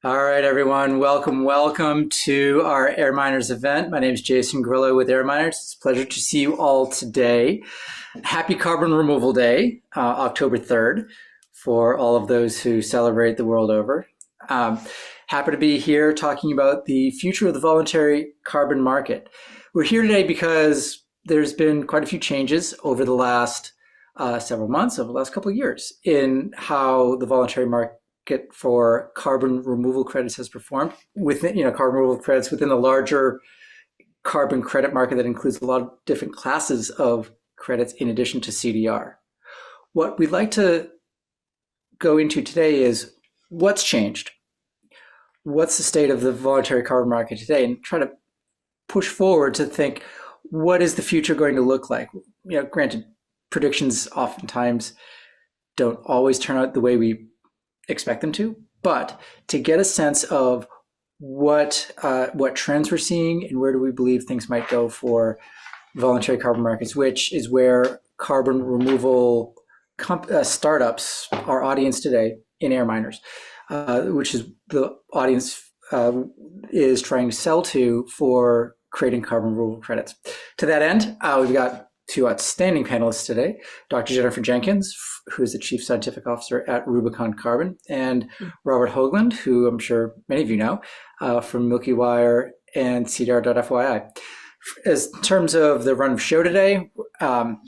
All right, everyone. Welcome to our AirMiners event. My name is Jason Grillo with AirMiners. It's a pleasure to see you all today. Happy Carbon Removal Day, October 3rd, for all of those who celebrate the world over. Happy to be here talking about the future of the voluntary carbon market. We're here today because there's been quite a few changes over the last several months, over the last couple of years, in how the voluntary market for carbon removal credits has performed within, carbon removal credits within the larger carbon credit market that includes a lot of different classes of credits in addition to CDR. What we'd like to go into today is what's changed, what's the state of the voluntary carbon market today, and try to push forward to think, what is the future going to look like? Granted, predictions oftentimes don't always turn out the way we expect them to, but to get a sense of what trends we're seeing and where do we believe things might go for voluntary carbon markets, which is where carbon removal startups, our audience today in AirMiners, which is the audience is trying to sell to for creating carbon removal credits. To that end, we've got two outstanding panelists today, Dr. Jennifer Jenkins, who is the Chief Scientific Officer at Rubicon Carbon, and Robert Höglund, who I'm sure many of you know from Milkywire and CDR.FYI. As in terms of the run of show today,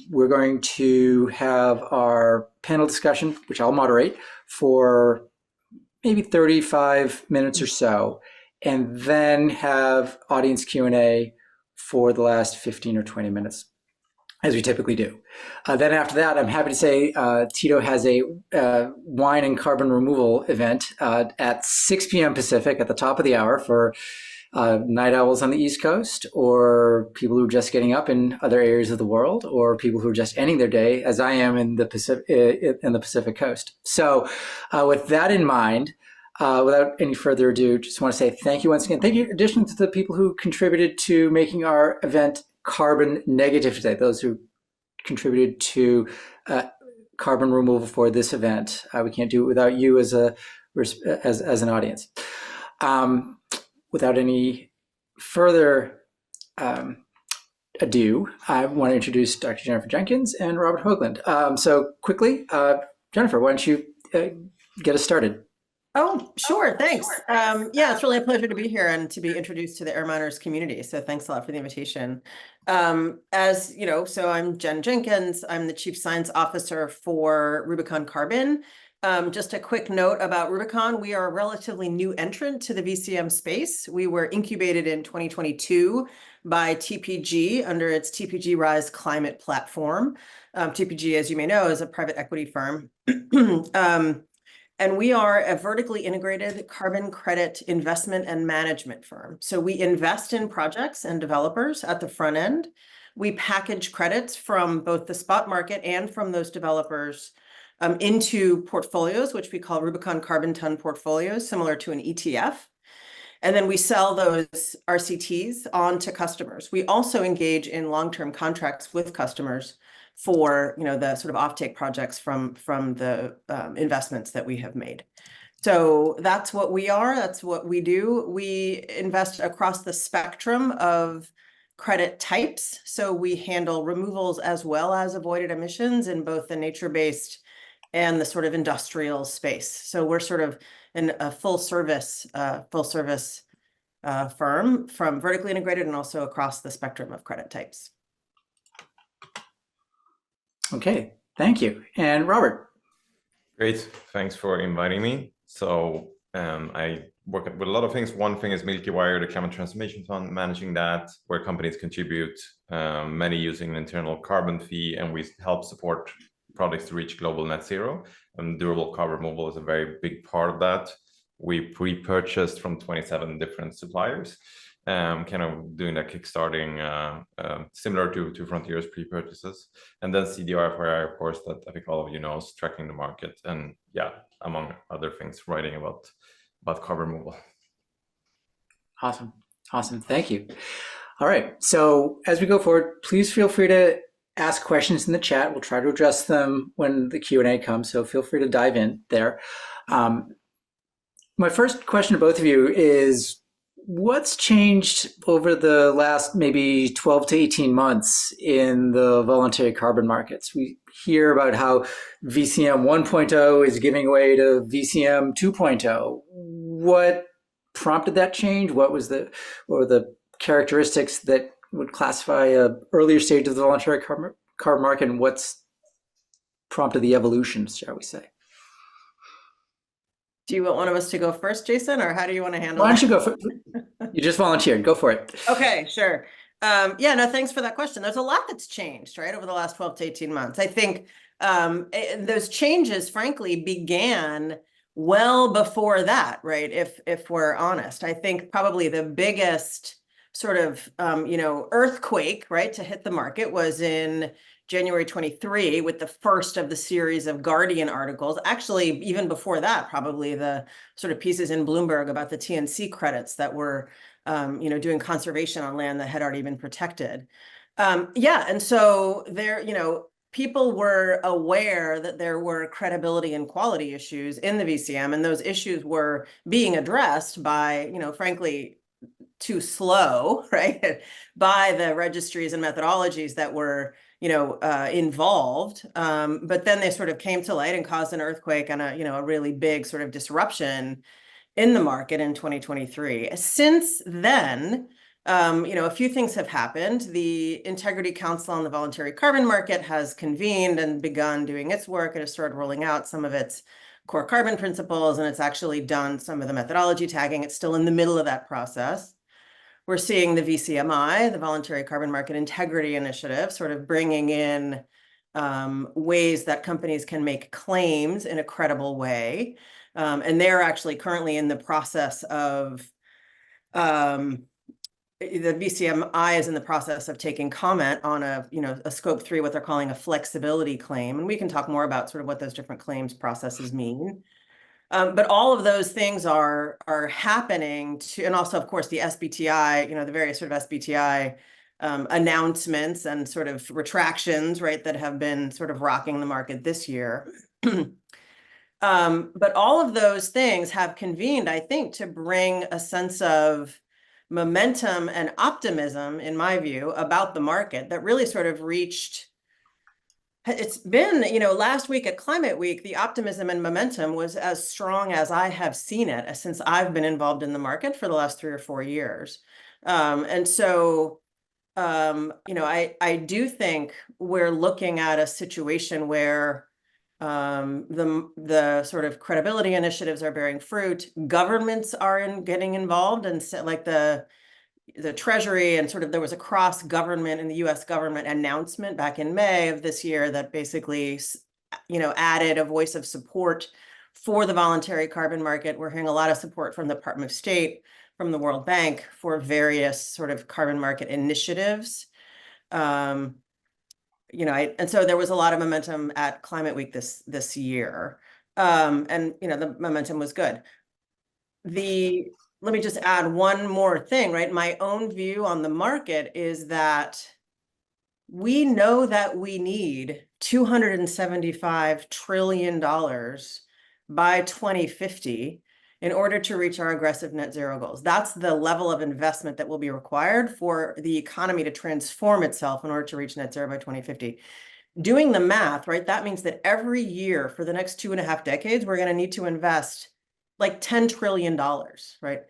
we're going to have our panel discussion, which I'll moderate, for maybe 35 minutes or so, and then have audience Q&A for the last 15 or 20 minutes, as we typically do. Then after that, I'm happy to say Tito has a wine and carbon removal event at 6 p.m. Pacific at the top of the hour for night owls on the East Coast, or people who are just getting up in other areas of the world, or people who are just ending their day, as I am in the Pacific Coast. So with that in mind, without any further ado, just want to say thank you once again. Thank you in addition to the people who contributed to making our event carbon negative today, those who contributed to carbon removal for this event. We can't do it without you as an audience. Without any further ado, I want to introduce Dr. Jennifer Jenkins and Robert Höglund. So quickly, Jennifer, why don't you get us started? Oh, sure. Thanks. Yeah, it's really a pleasure to be here and to be introduced to the AirMiners community. So thanks a lot for the invitation. As you know, so I'm Jen Jenkins. I'm the Chief Science Officer for Rubicon Carbon. Just a quick note about Rubicon. We are a relatively new entrant to the VCM space. We were incubated in 2022 by TPG under its TPG Rise Climate platform. TPG, as you may know, is a private equity firm. And we are a vertically integrated carbon credit investment and management firm. So we invest in projects and developers at the front end. We package credits from both the spot market and from those developers into portfolios, which we call Rubicon Carbon Ton portfolios, similar to an ETF. And then we sell those RCTs on to customers. We also engage in long-term contracts with customers for the sort of offtake projects from the investments that we have made. So that's what we are. That's what we do. We invest across the spectrum of credit types. So we handle removals as well as avoided emissions in both the nature-based and the sort of industrial space. So we're sort of a full service firm, from vertically integrated and also across the spectrum of credit types. Okay, thank you. And Robert. Great, thanks for inviting me. So I work with a lot of things. One thing is Milkywire, the climate transformation fund, managing that, where companies contribute, many using an internal carbon fee, and we help support projects to reach global net zero. And durable carbon removal is a very big part of that. We pre-purchased from 27 different suppliers, kind of doing that kickstarting, similar to Frontier's pre-purchases. And then CDR, of course, that I think all of you know, is tracking the market. And yeah, among other things, writing about carbon removal. Awesome. Thank you. All right. So as we go forward, please feel free to ask questions in the chat. We'll try to address them when the Q&A comes. So feel free to dive in there. My first question to both of you is, what's changed over the last maybe 12 to 18 months in the voluntary carbon markets? We hear about how VCM 1.0 is giving way to VCM 2.0. What prompted that change? What were the characteristics that would classify a earlier stage of the voluntary carbon market, and what's prompted the evolution, shall we say? Do you want one of us to go first, Jason, or how do you want to handle Why don't that? you go for You just volunteered. Go for it. Okay, sure. Yeah, no, thanks for that question. There's a lot that's changed, right, over the last 12 to 18 months. I think those changes, frankly, began well before that, right? If we're honest, I think probably the biggest sort of earthquake, right, to hit the market was in January 23 with the first of the series of Guardian articles. Actually, even before that, probably the sort of pieces in Bloomberg about the TNC credits that were doing conservation on land that had already been protected. Yeah, and so there, people were aware that there were credibility and quality issues in the VCM, and those issues were being addressed by, frankly, too slow, right, by the registries and methodologies that were, involved. But then they sort of came to light and caused an earthquake and a really big sort of disruption in the market in 2023. Since then, a few things have happened. The Integrity Council on the Voluntary Carbon Market has convened and begun doing its work. It has started rolling out some of its core carbon principles, and it's actually done some of the methodology tagging. It's still in the middle of that process. We're seeing the VCMI, the Voluntary Carbon Market Integrity Initiative, sort of bringing in ways that companies can make claims in a credible way. And they're actually currently in the process of, the VCMI is in the process of taking comment on a scope 3, what they're calling a flexibility claim. And we can talk more about sort of what those different claims processes mean. But all of those things are happening and also, of course, the SBTi, the various sort of SBTi announcements and sort of retractions, right, that have been sort of rocking the market this year. But all of those things have convened, I think, to bring a sense of momentum and optimism, in my view, about the market that really sort of reached. It's been, last week at Climate Week, the optimism and momentum was as strong as I have seen it since I've been involved in the market for the last 3 or 4 years. And so, I do think we're looking at a situation where the sort of credibility initiatives are bearing fruit. Governments are getting involved, and like the Treasury, and sort of there was a cross-government in the US government announcement back in May of this year that basically, added a voice of support for the voluntary carbon market. We're hearing a lot of support from the Department of State, from the World Bank for various sort of carbon market initiatives. And so there was a lot of momentum at Climate Week this year. And, the momentum was good. Let me just add one more thing, right? My own view on the market is that we know that we need $275 trillion by 2050 in order to reach our aggressive net zero goals. That's the level of investment that will be required for the economy to transform itself in order to reach net zero by 2050. Doing the math, right? That means that every year for the next 2.5 decades, we're going to need to invest like $10 trillion, right?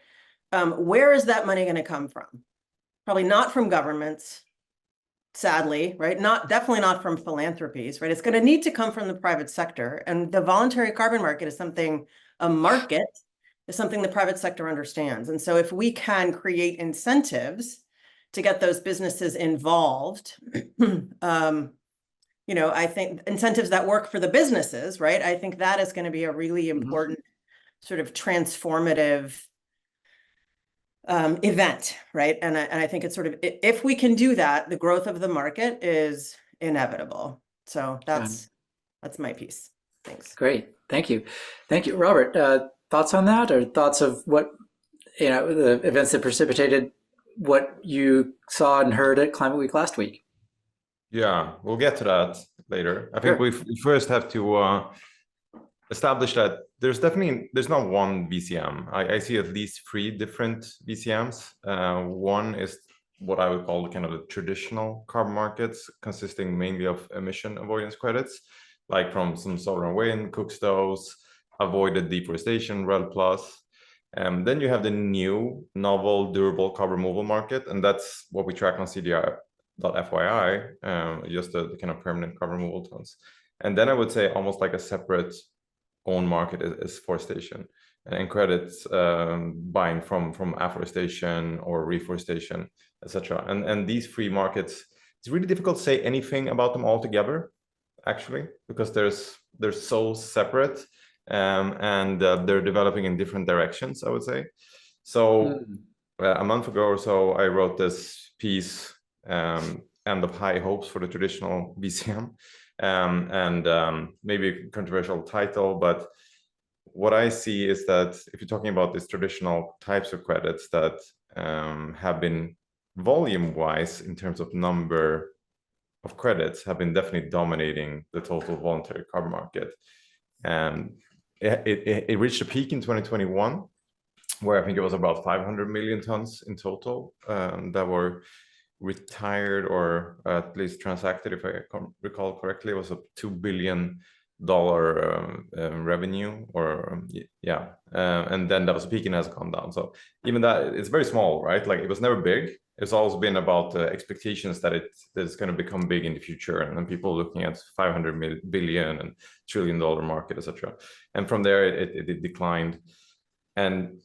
Where is that money going to come from? Probably not from governments, sadly, right? Definitely not from philanthropies, right? It's going to need to come from the private sector. And the voluntary carbon market is something the private sector understands. And so if we can create incentives to get those businesses involved, I think incentives that work for the businesses, right? I think that is going to be a really important sort of transformative event, right? And I think it's sort of, if we can do that, the growth of the market is inevitable. So that's my piece. Thanks. Great. Thank you. Thank you. Robert, thoughts on that, or thoughts of what, the events that precipitated what you saw and heard at Climate Week last week? Yeah, we'll get to that later. I think we first have to establish that there's not one VCM. I see at least 3 different VCMs. One is what I would call kind of the traditional carbon markets, consisting mainly of emission avoidance credits, like from some solar and wind, cook stoves, avoided deforestation, REL plus. Then you have the new novel durable carbon removal market, and that's what we track on CDR.FYI, just the kind of permanent carbon removal tons. And then I would say almost like a separate own market is forestation and credits buying from afforestation or reforestation, etc. And these 3 markets, it's really difficult to say anything about them all together, actually, because they're so separate. And they're developing in different directions, I would say. So a month ago or so, I wrote this piece, End of High Hopes for the Traditional VCM, and maybe a controversial title, but what I see is that if you're talking about these traditional types of credits that have been volume-wise in terms of number of credits have been definitely dominating the total voluntary carbon market. And it reached a peak in 2021, where I think it was about 500 million tons in total that were retired or at least transacted. If I recall correctly, it was a $2 billion revenue, or and then that was a peak and has gone down. So even that, it's very small, right? Like, it was never big. It's always been about the expectations that it's going to become big in the future, and then people looking at 500 billion and $1 trillion market, etc. And from there, it declined. And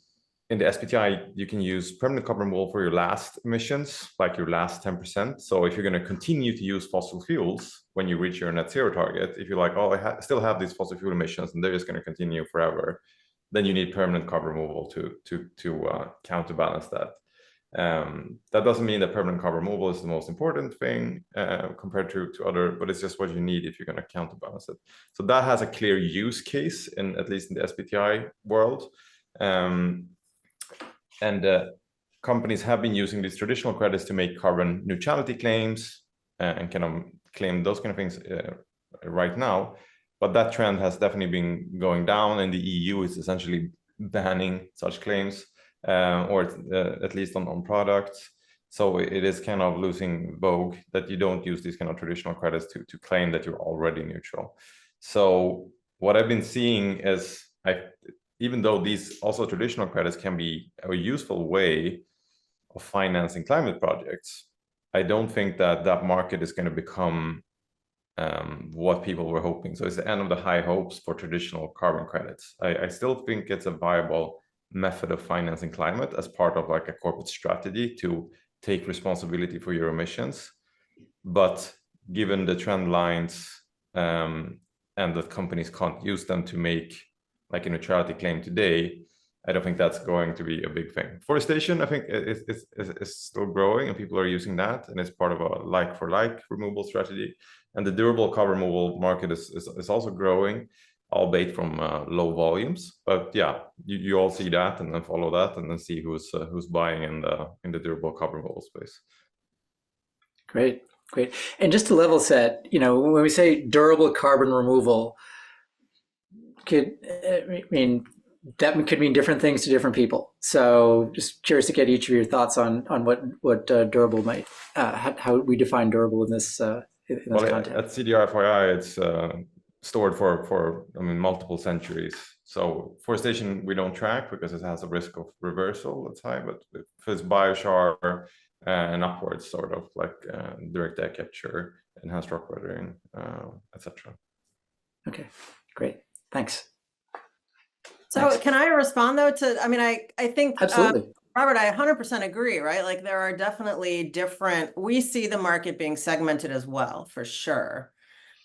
in the SBTi, you can use permanent carbon removal for your last emissions, like your last 10%. So if you're going to continue to use fossil fuels when you reach your net zero target, if you're like, oh, I still have these fossil fuel emissions and they're just going to continue forever, then you need permanent carbon removal to counterbalance that. That doesn't mean that permanent carbon removal is the most important thing compared to other, but it's just what you need if you're going to counterbalance it. So that has a clear use case, at least in the SBTi world. Companies have been using these traditional credits to make carbon neutrality claims and kind of claim those kind of things right now. But that trend has definitely been going down, and the EU is essentially banning such claims, or at least on products. So it is kind of losing vogue that you don't use these kind of traditional credits to claim that you're already neutral. So what I've been seeing is, even though these also traditional credits can be a useful way of financing climate projects, I don't think that market is going to become what people were hoping. So it's the end of the high hopes for traditional carbon credits. I still think it's a viable method of financing climate as part of like a corporate strategy to take responsibility for your emissions. But given the trend lines and that companies can't use them to make like a neutrality claim today, I don't think that's going to be a big thing. Forestation, I think, is still growing, and people are using that, and it's part of a like-for-like removal strategy. And the durable carbon removal market is also growing, albeit from low volumes. But yeah, you all see that, and then follow that, and then see who's buying in the durable carbon removal space. Great. And just to level set, when we say durable carbon removal, that could mean different things to different people. So just curious to get each of your thoughts on what durable might, how we define durable in this context. At CDR.FYI, it's stored for multiple centuries. So forestation we don't track because it has a risk of reversal that's high, but if it's biochar and upwards, sort of like direct air capture, enhanced rock weathering, etc. Okay, great. Thanks. So can I respond though to, I think, absolutely. Robert, I 100% agree, right? Like there are definitely we see the market being segmented as well, for sure.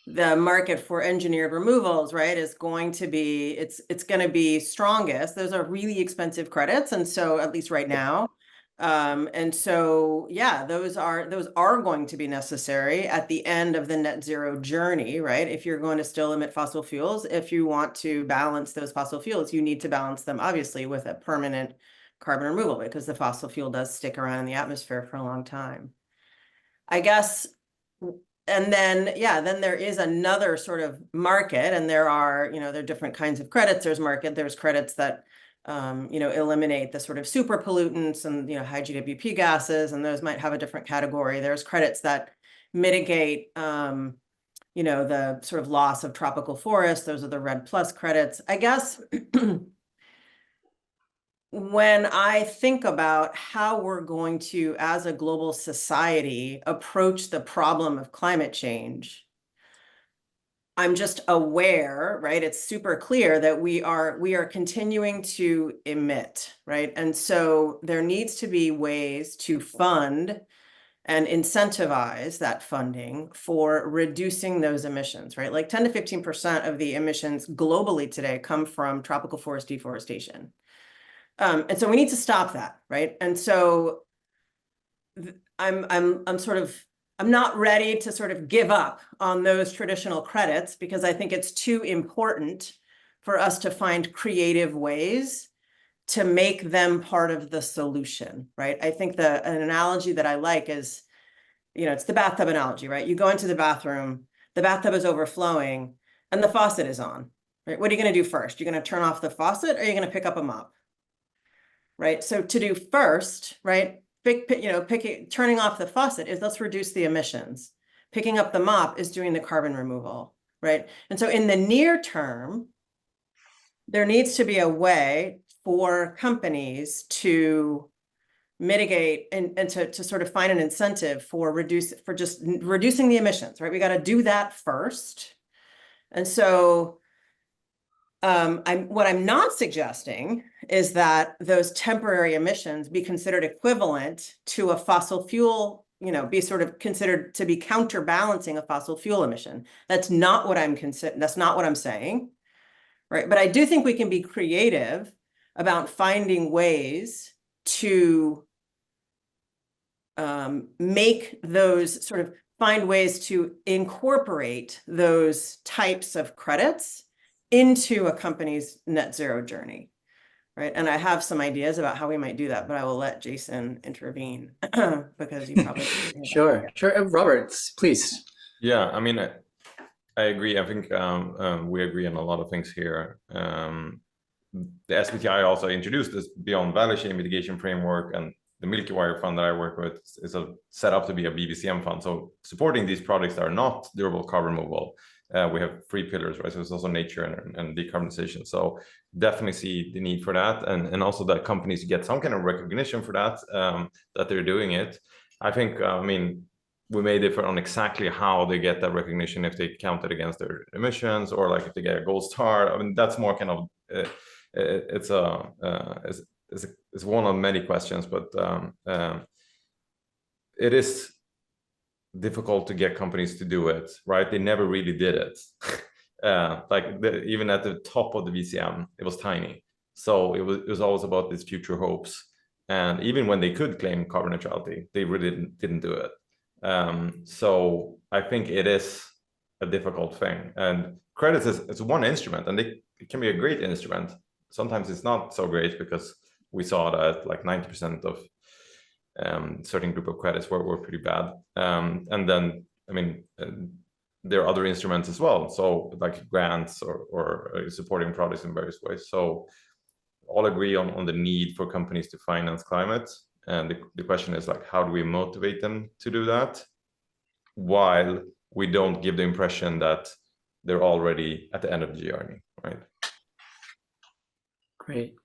The market for engineered removals, right, is going to be, it's going to be strongest. Those are really expensive credits. And so at least right now, and so, yeah, those are going to be necessary at the end of the net zero journey, right? If you're going to still emit fossil fuels, if you want to balance those fossil fuels, you need to balance them obviously with a permanent carbon removal, because the fossil fuel does stick around in the atmosphere for a long time. I guess and then, yeah, then there is another sort of market, and there are, there are different kinds of credits. There's credits that, eliminate the sort of super pollutants and, high GWP gases, and those might have a different category. There's credits that mitigate, the sort of loss of tropical forests. Those are the REDD+ credits. I guess when I think about how we're going to, as a global society, approach the problem of climate change, I'm just aware, right? It's super clear that we are continuing to emit, right? And so there needs to be ways to fund and incentivize that funding for reducing those emissions, right? Like 10 to 15% of the emissions globally today come from tropical forest deforestation. And so we need to stop that, right? And so I'm not ready to sort of give up on those traditional credits, because I think it's too important for us to find creative ways to make them part of the solution, right? I think an analogy that I like is, it's the bathtub analogy, right? You go into the bathroom, the bathtub is overflowing, and the faucet is on, right? What are you going to do first? You're going to turn off the faucet, or are you going to pick up a mop? Right? So to do first, right, turning off the faucet is, let's reduce the emissions. Picking up the mop is doing the carbon removal, right? And so in the near term, there needs to be a way for companies to mitigate and to sort of find an incentive for just reducing the emissions, right? We got to do that first. And so what I'm not suggesting is that those temporary emissions be considered equivalent to a fossil fuel, be sort of considered to be counterbalancing a fossil fuel emission. That's not what that's not what I'm saying, right? But I do think we can be creative about finding ways to find ways to incorporate those types of credits into a company's net zero journey, right? And I have some ideas about how we might do that, but I will let Jason intervene because you probably Sure. Robert, please. Yeah, I mean, I agree. I think we agree on a lot of things here. The SBTi also introduced this beyond value chain mitigation framework, and the Milkywire fund that I work with is set up to be a BBCM fund. So supporting these projects that are not durable carbon removal. We have 3 pillars, right? So it's also nature and decarbonization. So definitely see the need for that, and also that companies get some kind of recognition for that, that they're doing it. I think, we may differ on exactly how they get that recognition, if they count it against their emissions, or like if they get a gold star. I mean, that's more kind of, it's one of many questions, but it is difficult to get companies to do it, right? They never really did it. Even at the top of the VCM, it was tiny. So it was always about these future hopes. And even when they could claim carbon neutrality, they really didn't do it. So I think it is a difficult thing. And credits is one instrument, and it can be a great instrument. Sometimes it's not so great, because we saw that like 90% of certain group of credits were pretty bad. And then, there are other instruments as well. So like grants or supporting projects in various ways. So all agree on the need for companies to finance climate. And the question is like, how do we motivate them to do that while we don't give the impression that they're already at the end of the journey, right? Great.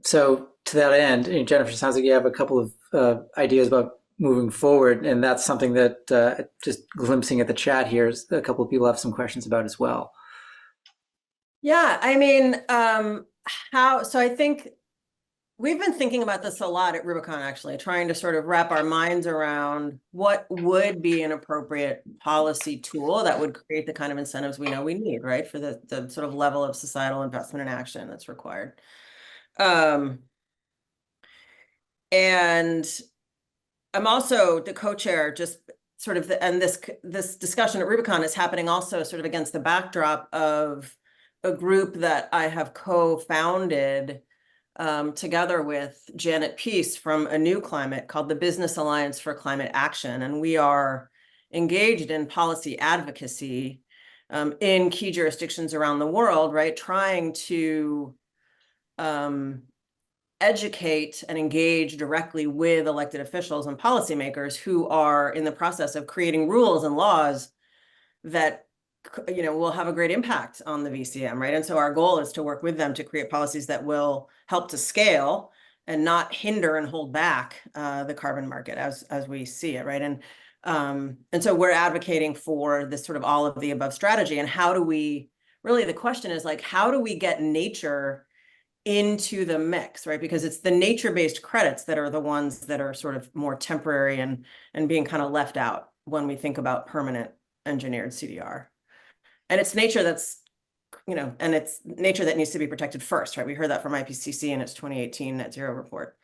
So to that end, Jennifer, it sounds like you have a couple of ideas about moving forward, and that's something that just glimpsing at the chat here, a couple of people have some questions about as well. Yeah, so I think we've been thinking about this a lot at Rubicon, actually, trying to sort of wrap our minds around what would be an appropriate policy tool that would create the kind of incentives we know we need, right, for the sort of level of societal investment and action that's required. And I'm also the co-chair, just sort of, and this discussion at Rubicon is happening also sort of against the backdrop of a group that I have co-founded together with Janet Peace from A New Climate called the Business Alliance for Climate Action. And we are engaged in policy advocacy in key jurisdictions around the world, right? Trying to educate and engage directly with elected officials and policymakers who are in the process of creating rules and laws that will have a great impact on the VCM, right? And so our goal is to work with them to create policies that will help to scale and not hinder and hold back the carbon market as we see it, right? And so we're advocating for this sort of all of the above strategy. And how do we, really the question is like, how do we get nature into the mix, right? Because it's the nature-based credits that are the ones that are sort of more temporary and being kind of left out when we think about permanent engineered CDR. And it's nature that's, and it's nature that needs to be protected first, right? We heard that from IPCC in its 2018 net zero report.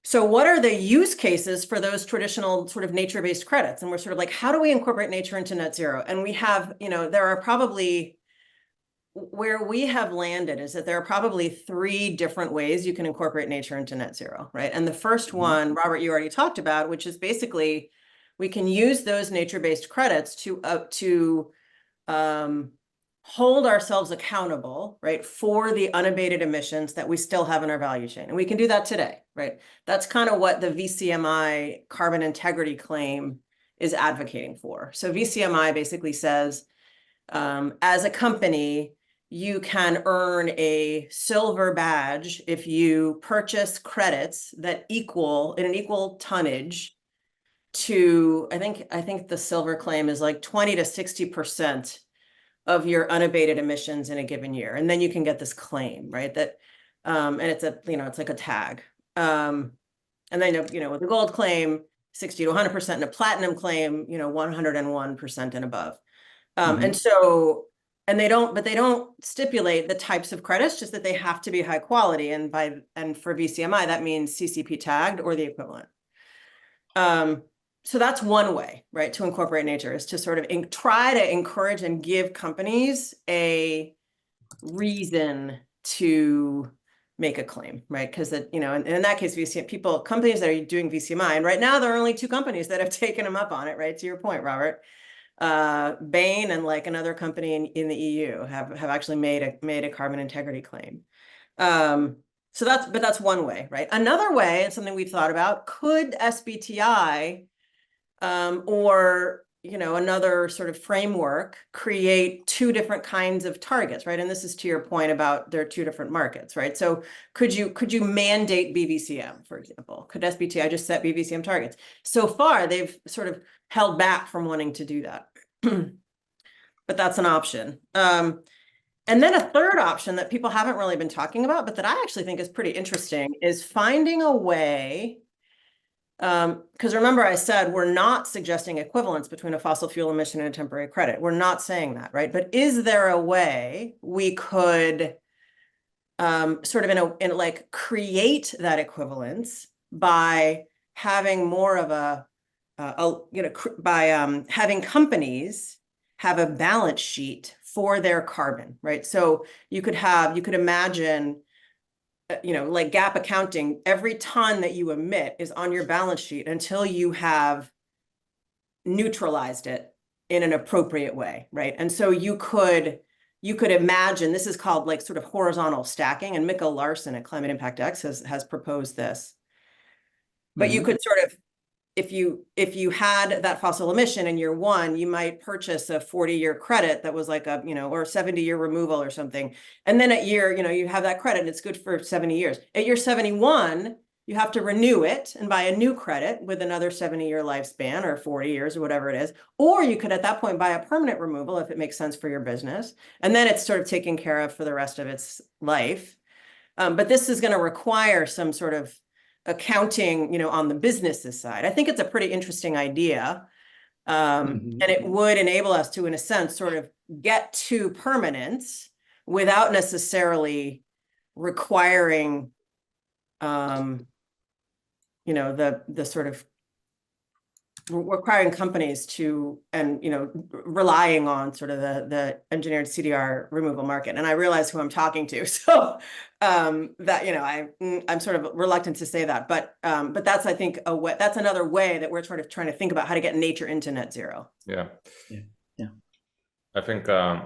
So what are the use cases for those traditional sort of nature-based credits? And we're sort of like, how do we incorporate nature into net zero? And we have, there are probably, where we have landed is that there are probably 3 different ways you can incorporate nature into net zero, right? And the first one, Robert, you already talked about, which is basically, we can use those nature-based credits to hold ourselves accountable, right, for the unabated emissions that we still have in our value chain. And we can do that today, right? That's kind of what the VCMI carbon integrity claim is advocating for. So VCMI basically says, as a company, you can earn a silver badge if you purchase credits that equal, in an equal tonnage, to, I think the silver claim is like 20 to 60% of your unabated emissions in a given year. And then you can get this claim, right? That, and it's a, it's like a tag. And then, with the gold claim, 60 to 100%, and a platinum claim, 101% and above. And so, and they don't stipulate the types of credits, just that they have to be high quality. And for VCMI, that means CCP tagged or the equivalent. So that's one way, right, to incorporate nature, is to sort of try to encourage and give companies a reason to make a claim, right? Because and in that case, companies that are doing VCMI, and right now there are only 2 companies that have taken them up on it, right? To your point, Robert, Bain and like another company in the EU have actually made a carbon integrity claim. So that's one way, right? Another way, and something we've thought about, could SBTi or another sort of framework create 2 different kinds of targets, right? And this is to your point about there are 2 different markets, right? So could you mandate BVCM, for example? Could SBTi just set BVCM targets? So far, they've sort of held back from wanting to do that, but that's an option. And then a third option that people haven't really been talking about, but that I actually think is pretty interesting, is finding a way. Because remember, I said we're not suggesting equivalence between a fossil fuel emission and a temporary credit. We're not saying that, right? But is there a way we could sort of create that equivalence by having more of having companies have a balance sheet for their carbon, right? So you could imagine, like gap accounting, every ton that you emit is on your balance sheet until you have neutralized it in an appropriate way, right? And so you could imagine, this is called like sort of horizontal stacking, and Mikkel Larsen at Climate Impact X has proposed this. But you could sort of, if you had that fossil emission in year 1, you might purchase a 40-year credit that was like a, or 70-year removal or something. And then at year, you have that credit, it's good for 70 years. At year 71, you have to renew it and buy a new credit with another 70-year lifespan, or 40 years, or whatever it is. Or you could at that point buy a permanent removal if it makes sense for your business. And then it's sort of taken care of for the rest of its life. But this is going to require some sort of accounting, on the business's side. I think it's a pretty interesting idea. And it would enable us to, in a sense, sort of get to permanence without necessarily requiring, the sort of requiring companies to, and, relying on sort of the engineered CDR removal market. And I realize who I'm talking to. So that, I'm sort of reluctant to say that, but that's, I think, that's another way that we're sort of trying to think about how to get nature into net zero. Yeah. Yeah. I think, I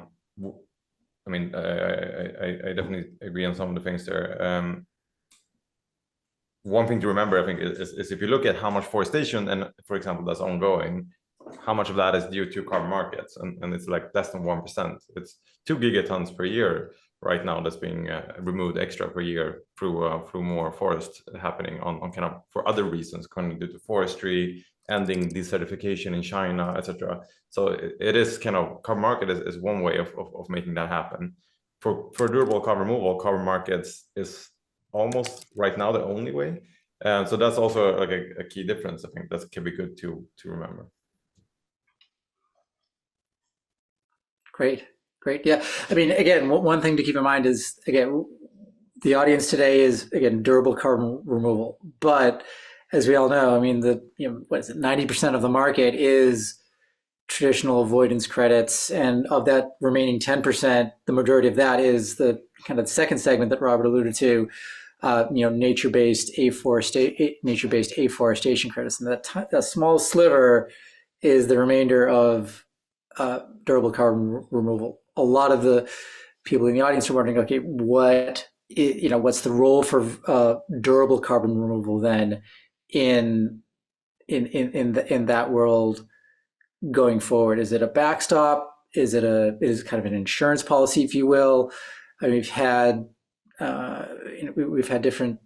definitely agree on some of the things there. One thing to remember, I think, is if you look at how much forestation, and for example, that's ongoing, how much of that is due to carbon markets, and it's like less than 1%. It's 2 gigatons per year right now that's being removed extra per year through more forest happening on kind of for other reasons, kind of due to forestry, ending desertification in China, etc. So it is kind of, carbon market is one way of making that happen. For durable carbon removal, carbon markets is almost right now the only way. So that's also like a key difference. I think that can be good to remember. Great. Yeah. I mean, again, one thing to keep in mind is, again, the audience today is, again, durable carbon removal. But as we all know, I mean, what is it? 90% of the market is traditional avoidance credits. And of that remaining 10%, the majority of that is the kind of second segment that Robert alluded to, nature-based afforestation credits. And that small sliver is the remainder of durable carbon removal. A lot of the people in the audience are wondering, okay, what's the role for durable carbon removal then in that world going forward? Is it a backstop? Is it kind of an insurance policy, if you will? I mean, we've had different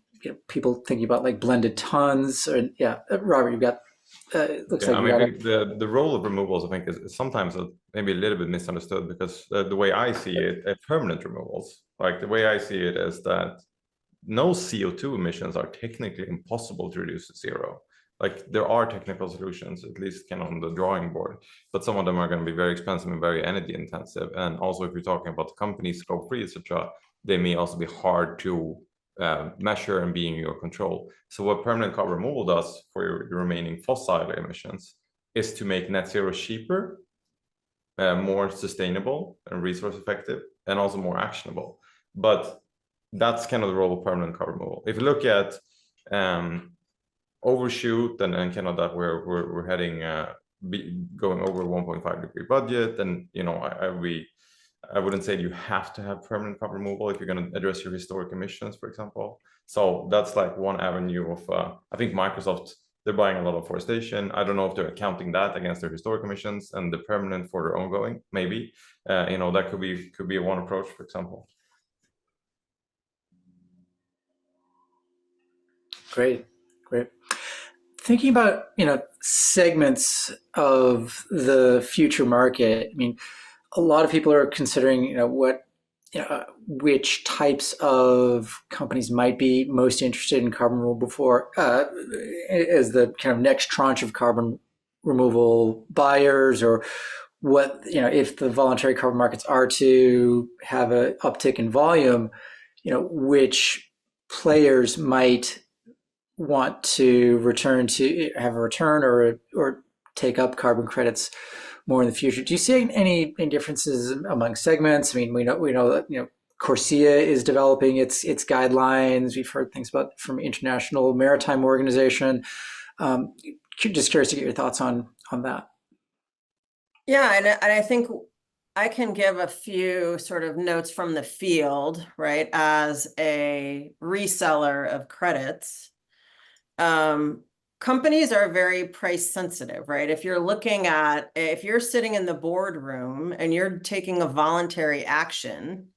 people thinking about like blended tons. Or Robert, you've got. Looks like I think the role of removals, I think, is sometimes maybe a little bit misunderstood, because the way I see it, permanent removals, like the way I see it is that no CO2 emissions are technically impossible to reduce to zero. Like there are technical solutions, at least kind of on the drawing board, but some of them are going to be very expensive and very energy intensive. And also, if you're talking about the companies, scope 3, etc., they may also be hard to measure and be in your control. So what permanent carbon removal does for your remaining fossil emissions is to make net zero cheaper, more sustainable and resource effective, and also more actionable. But that's kind of the role of permanent carbon removal. If you look at overshoot and kind of that we're heading going over 1.5 degree budget, and I wouldn't say you have to have permanent carbon removal if you're going to address your historic emissions, for example. So that's like one avenue of, I think Microsoft, they're buying a lot of forestation. I don't know if they're accounting that against their historic emissions and the permanent for their ongoing, maybe. That could be one approach, for example. Great. Thinking about, segments of the future market, I mean, a lot of people are considering, which types of companies might be most interested in carbon removal as the kind of next tranche of carbon removal buyers, or what, if the voluntary carbon markets are to have an uptick in volume, which players might want to have a return or take up carbon credits more in the future. Do you see any differences among segments? I mean, we know that Corsia is developing its guidelines. We've heard things from International Maritime Organization. Just curious to get your thoughts on that. Yeah, and I think I can give a few sort of notes from the field, right? As a reseller of credits, companies are very price sensitive, right? If you're sitting in the boardroom and you're taking a voluntary action,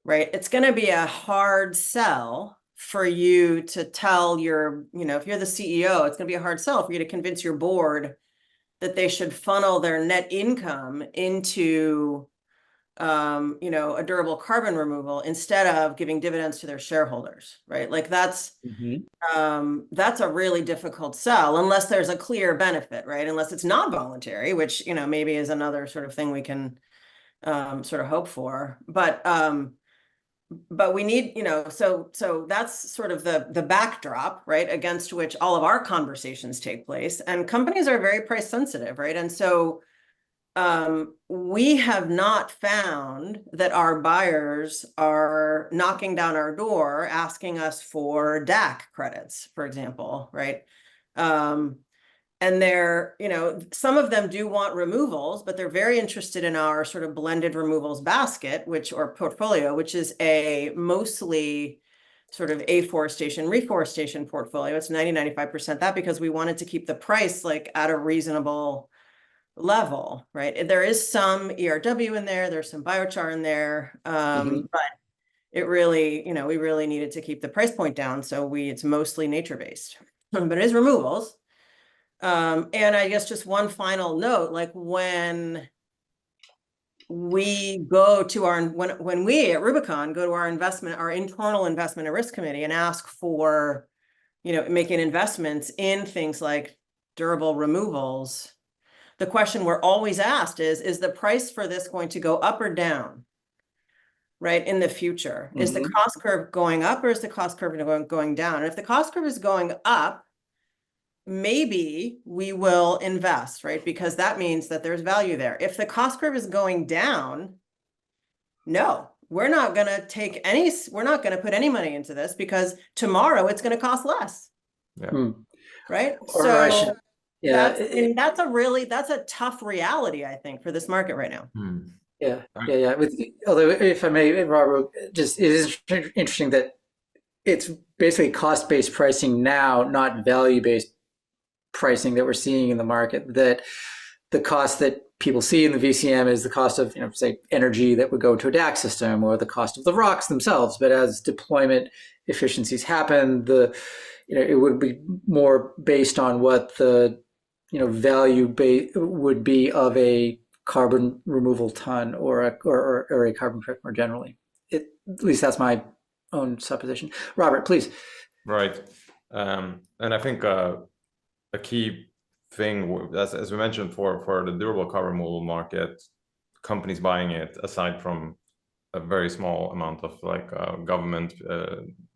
right? It's going to be a hard sell for you to tell if you're the CEO, it's going to be a hard sell for you to convince your board that they should funnel their net income into a durable carbon removal instead of giving dividends to their shareholders, right? Like that's a really difficult sell unless there's a clear benefit, right? Unless it's not voluntary, which, maybe is another sort of thing we can sort of hope for. But but we need, so that's sort of the backdrop, right, against which all of our conversations take place. And companies are very price sensitive, right? And so we have not found that our buyers are knocking down our door asking us for DAC credits, for example, right? And they're, some of them do want removals, but they're very interested in our sort of blended removals basket, or portfolio, which is a mostly sort of afforestation, reforestation portfolio. It's 95% that, because we wanted to keep the price like at a reasonable level, right? There is some ERW in there, there's some biochar in there, but it really, we really needed to keep the price point down. So it's mostly nature-based, but it is removals. And I guess just one final note, like when we go to when we at Rubicon go to our internal investment and risk committee and ask for, making investments in things like durable removals, the question we're always asked is the price for this going to go up or down, right, in the future? Is the cost curve going up or is the cost curve going down? And if the cost curve is going up, maybe we will invest, right? Because that means that there's value there. If the cost curve is going down, no, we're not going to put any money into this because tomorrow it's going to cost less. Yeah. Right. So that's a tough reality, I think, for this market right now. Yeah. Although, if I may, Robert, it is interesting that it's basically cost-based pricing now, not value-based pricing that we're seeing in the market. That the cost that people see in the VCM is the cost of, say, energy that would go into a DAC system, or the cost of the rocks themselves. But as deployment efficiencies happen, it would be more based on what the value would be of a carbon removal ton or a carbon credit more generally. At least that's my own supposition. Robert, please. Right. And I think a key thing, as we mentioned, for the durable carbon removal market, companies buying it, aside from a very small amount of government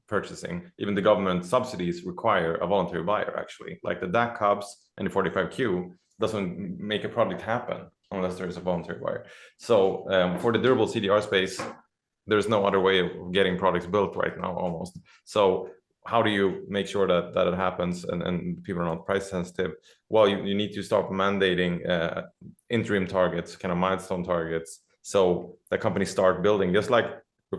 purchasing, even the government subsidies require a voluntary buyer, actually. Like the DAC hubs and the 45Q doesn't make a project happen unless there is a voluntary buyer. So for the durable CDR space, there's no other way of getting products built right now, almost. So how do you make sure that it happens and people are not price sensitive? Well, you need to start mandating interim targets, kind of milestone targets, so that companies start building. Just like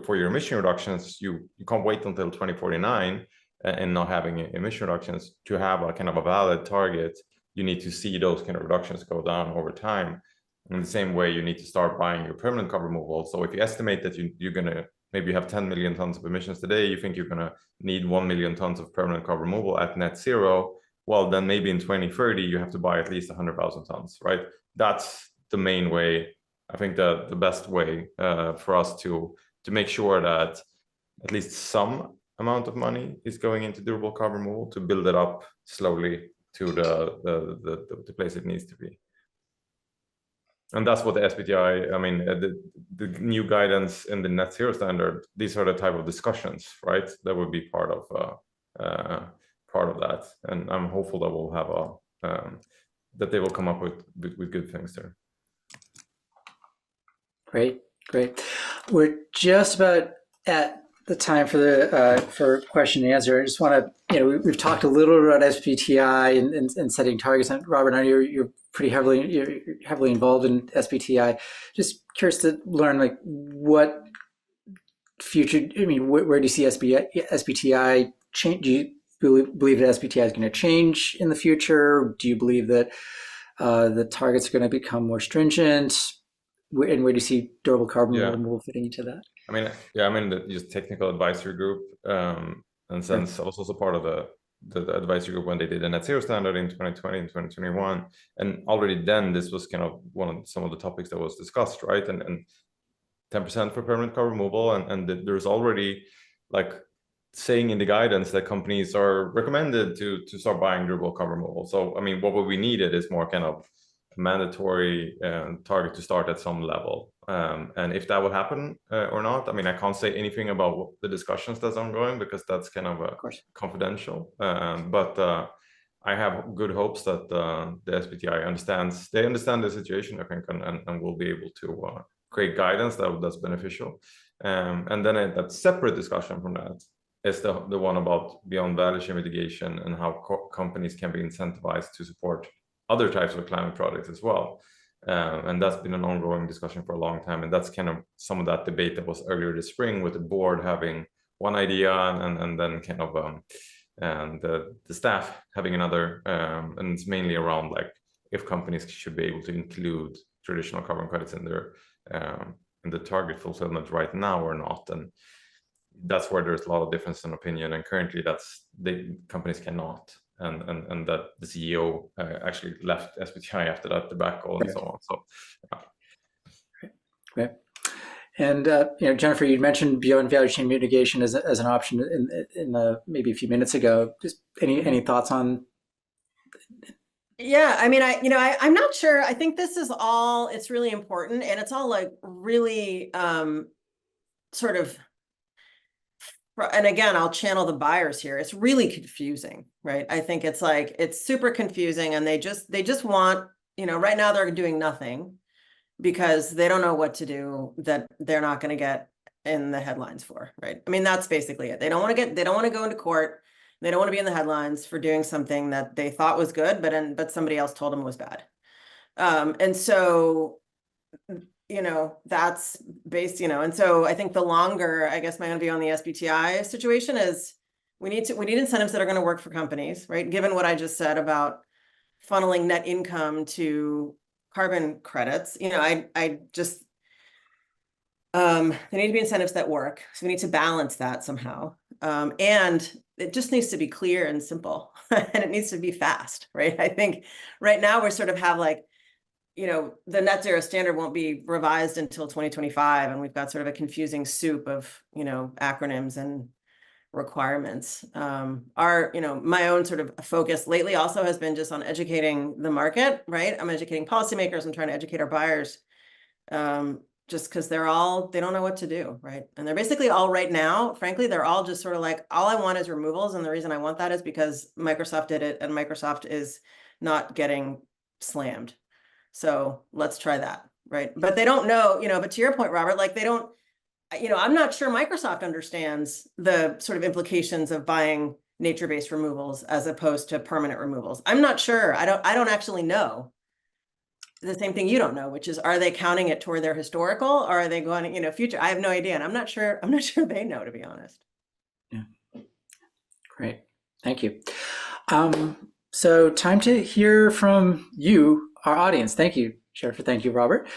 for your emission reductions, you can't wait until 2049 and not having emission reductions to have a kind of a valid target. You need to see those kind of reductions go down over time. In the same way, you need to start buying your permanent carbon removal. So if you estimate that you're going to maybe have 10 million tons of emissions today, you think you're going to need 1 million tons of permanent carbon removal at net zero, well, then maybe in 2030, you have to buy at least 100,000 tons, right? That's the main way. I think the best way for us to make sure that at least some amount of money is going into durable carbon removal to build it up slowly to the place it needs to be. And that's what the SBTi, I mean, the new guidance in the net zero standard, these are the type of discussions, right? That would be part of that. And I'm hopeful that we'll have that they will come up with good things there. Great. We're just about at the time for question and answer. I just want to, we've talked a little about SBTi and setting targets. And Robert, I know you're pretty heavily involved in SBTi. Just curious to learn what future. I mean, where do you see SBTi change? Do you believe that SBTi is going to change in the future? Do you believe that the targets are going to become more stringent? And where do you see durable carbon removal fitting into that? I mean, the just technical advisory group, and since I was also part of the advisory group when they did a net zero standard in 2020 and 2021, and already then this was kind of some of the topics that was discussed, right? And 10% for permanent carbon removal, and there's already saying in the guidance that companies are recommended to start buying durable carbon removal. So I mean, what we needed is more kind of mandatory target to start at some level. And if that will happen or not, I mean, I can't say anything about the discussions that's ongoing because that's kind of confidential. But I have good hopes that the SBTi understand the situation, I think, and will be able to create guidance that's beneficial. And then that separate discussion from that is the one about beyond value chain mitigation and how companies can be incentivized to support other types of climate projects as well. And that's been an ongoing discussion for a long time. And that's kind of some of that debate that was earlier this spring with the board having one idea and then kind of and the staff having another. And it's mainly around like if companies should be able to include traditional carbon credits in their in the target fulfillment right now or not. And that's where there's a lot of difference in opinion. And currently the companies cannot. And that the CEO actually left SBTi after that debacle and so on. So, Great. And Jennifer, you mentioned beyond value chain mitigation as an option in maybe a few minutes ago. Just any thoughts on? Yeah, I mean, I'm not sure. I think this is all. It's really important, and it's all like really sort of. And again, I'll channel the buyers here. It's really confusing, right? I think it's like, it's super confusing and they just want, right now they're doing nothing because they don't know what to do that they're not going to get in the headlines for, right? I mean, that's basically it. They don't want to go into court. They don't want to be in the headlines for doing something that they thought was good, but somebody else told them was bad. And so, that's based, and so I think the longer, I guess my own view on the SBTi situation is we need incentives that are going to work for companies, right? Given what I just said about funneling net income to carbon credits, I just, there need to be incentives that work. So we need to balance that somehow. And it just needs to be clear and simple and it needs to be fast, right? I think right now we sort of have like, the net zero standard won't be revised until 2025. And we've got sort of a confusing soup of, acronyms and requirements. My own sort of focus lately also has been just on educating the market, right? I'm educating policymakers. I'm trying to educate our buyers just because they don't know what to do, right? And they're basically all right now, frankly, they're all just sort of like, all I want is removals. And the reason I want that is because Microsoft did it and Microsoft is not getting slammed. So let's try that, right? But they don't know, but to your point, Robert, like they don't, I'm not sure Microsoft understands the sort of implications of buying nature-based removals as opposed to permanent removals. I'm not sure. I don't actually know. The same thing you don't know, which is, are they counting it toward their historical or are they going, future? I have no idea. And I'm not sure they know, to be honest. Yeah. Great. Thank you. So time to hear from you, our audience. Thank you, Jennifer. Thank you, Robert.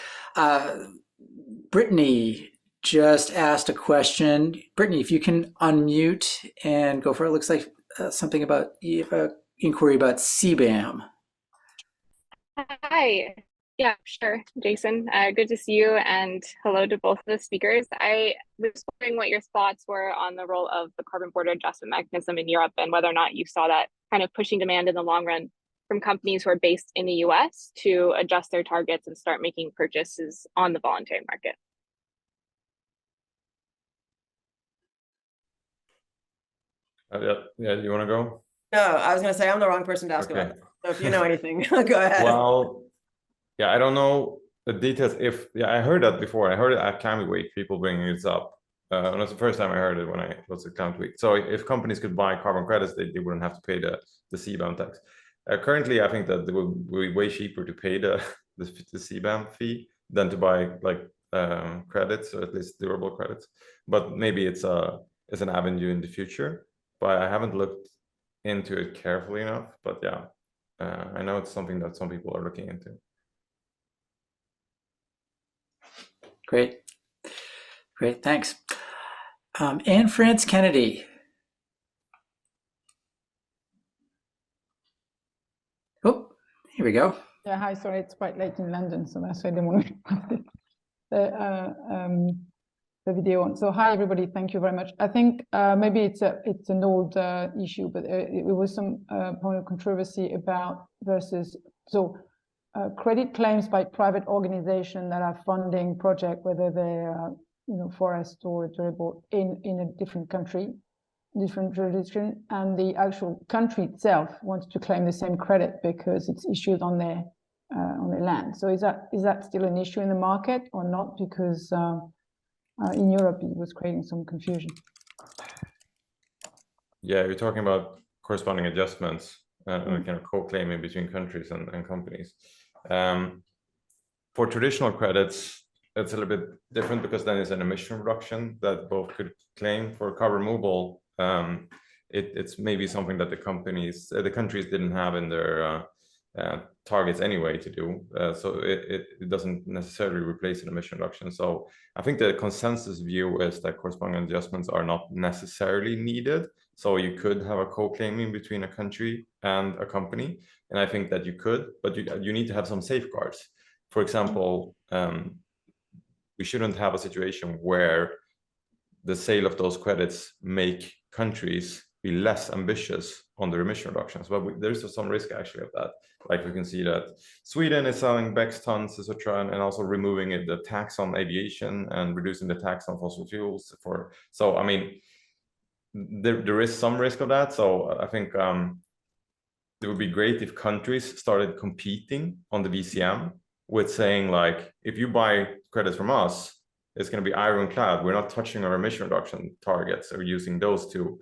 Brittany just asked a question. Brittany, if you can unmute and go for it. It looks like something about inquiry about CBAM. Hi. Yeah, sure, Jason. Good to see you, and hello to both of the speakers. I was wondering what your thoughts were on the role of the carbon border adjustment mechanism in Europe and whether or not you saw that kind of pushing demand in the long run from companies who are based in the US to adjust their targets and start making purchases on the voluntary market. Yeah, you want to go? No, I was going to say I'm the wrong person to ask about it. So if you know anything, go ahead. Well, yeah, I don't know the details. I heard that before. I heard it at Climate Week, people bringing this up. And that's the first time I heard it when I was at Climate Week. So if companies could buy carbon credits, they wouldn't have to pay the CBAM tax. Currently, I think that it would be way cheaper to pay the CBAM fee than to buy like credits, or at least durable credits. But maybe it's an avenue in the future. But I haven't looked into it carefully enough. But yeah, I know it's something that some people are looking into. Great. Thanks. Anne France Kennedy. Oh, here we go. Yeah, hi. Sorry, it's quite late in London, so that's why I didn't want to put the video on. So hi, everybody. Thank you very much. I think maybe it's an old issue, but it was some point of controversy about versus. So credit claims by private organizations that are funding project, whether they're forest or durable in a different country, different jurisdiction, and the actual country itself wants to claim the same credit because it's issued on their land. So is that still an issue in the market or not? Because in Europe it was creating some confusion. Yeah, you're talking about corresponding adjustments, kind of co-claiming between countries and companies. For traditional credits, it's a little bit different because then it's an emission reduction that both could claim. For carbon removal, it's maybe something that the countries didn't have in their targets anyway to do. So it doesn't necessarily replace an emission reduction. So I think the consensus view is that corresponding adjustments are not necessarily needed. So you could have a co-claiming between a country and a company. And I think that you could, but you need to have some safeguards. For example, we shouldn't have a situation where the sale of those credits make countries be less ambitious on their emission reductions. But there's some risk actually of that. Like we can see that Sweden is selling BECCS tons, etc., and also removing the tax on aviation and reducing the tax on fossil fuels. So I mean, there is some risk of that. So I think it would be great if countries started competing on the VCM with saying, like, if you buy credits from us, it's going to be ironclad. We're not touching our emission reduction targets or using those to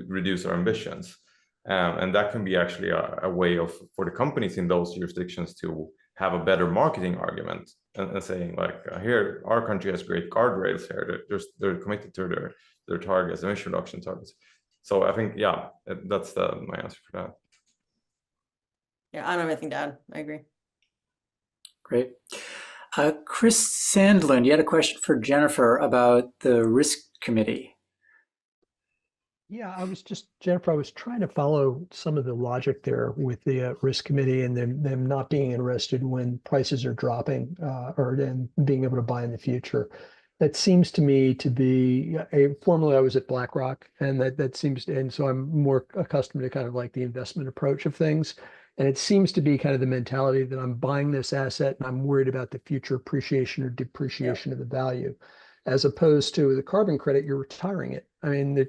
reduce our ambitions. And that can be actually a way for the companies in those jurisdictions to have a better marketing argument and saying, like, here, our country has great guardrails here. They're committed to their targets, emission reduction targets. So I think, yeah, that's my answer for that. Yeah, I don't have anything to add. I agree. Great. Chris Sandlin, you had a question for Jennifer about the risk committee. Yeah, Jennifer, I was trying to follow some of the logic there with the risk committee and them not being interested when prices are dropping or then being able to buy in the future. That seems to me to be formerly I was at BlackRock, and that seems to, and so I'm more accustomed to kind of like the investment approach of things. And it seems to be kind of the mentality that I'm buying this asset and I'm worried about the future appreciation or depreciation of the value, as opposed to the carbon credit, you're retiring it. I mean,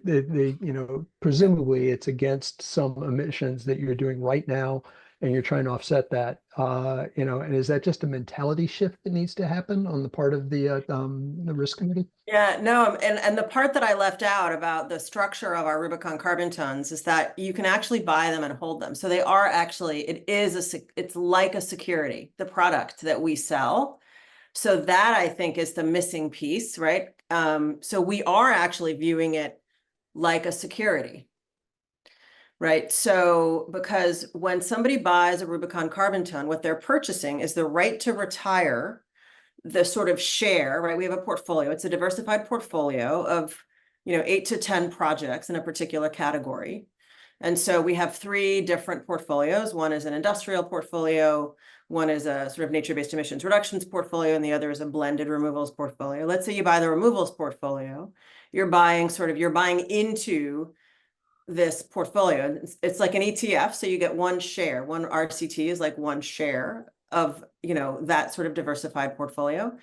presumably it's against some emissions that you're doing right now, and you're trying to offset that. And is that just a mentality shift that needs to happen on the part of the risk committee? Yeah, no, and the part that I left out about the structure of our Rubicon carbon tons is that you can actually buy them and hold them. So they are actually, it's like a security, the product that we sell. So that I think is the missing piece, right? So we are actually viewing it like a security, right? So because when somebody buys a Rubicon carbon ton, what they're purchasing is the right to retire the sort of share, right? We have a portfolio. It's a diversified portfolio of, 8 to 10 projects in a particular category. And so we have 3 different portfolios. One is an industrial portfolio, one is a sort of nature-based emissions reductions portfolio, and the other is a blended removals portfolio. Let's say you buy the removals portfolio, you're buying into this portfolio. It's like an ETF, so you get one share. One RCT is like one share of that sort of diversified portfolio,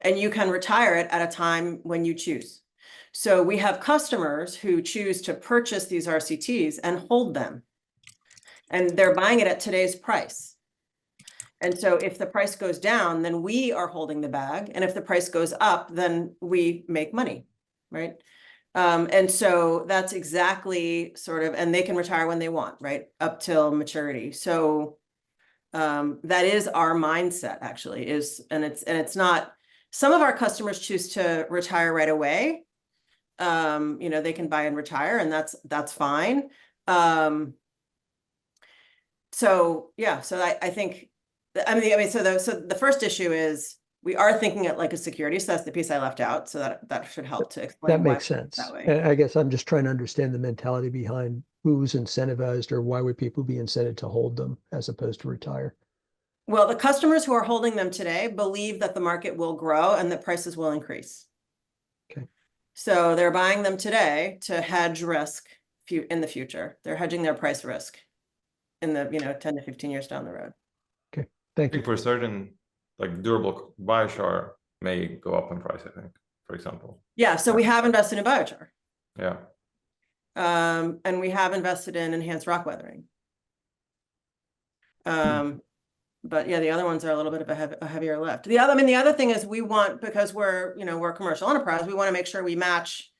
and you can retire it at a time when you choose. So we have customers who choose to purchase these RCTs and hold them, and they're buying it at today's price. And so if the price goes down, then we are holding the bag, and if the price goes up, then we make money, right? And so that's exactly and they can retire when they want, right? Up till maturity. So that is our mindset actually and it's not, some of our customers choose to retire right away. They can buy and retire, and that's fine. So I think, so the first issue is we are thinking it like a security. So that's the piece I left out. So that should help to explain. That makes sense. That way. I guess I'm just trying to understand the mentality behind who's incentivized, or why would people be incented to hold them as opposed to retire? Well, the customers who are holding them today believe that the market will grow and that prices will increase. Okay. So they're buying them today to hedge risk in the future. They're hedging their price risk in the 10 to 15 years down the road. Okay, I Thank you. think for certain, like durable biochar may go up in price, I think, for example. Yeah, so we have invested in biochar. Yeah. And we have invested in enhanced rock weathering. But yeah, the other ones are a little bit of a heavier lift. The other thing is we want, because we're a commercial enterprise, we want to make sure we match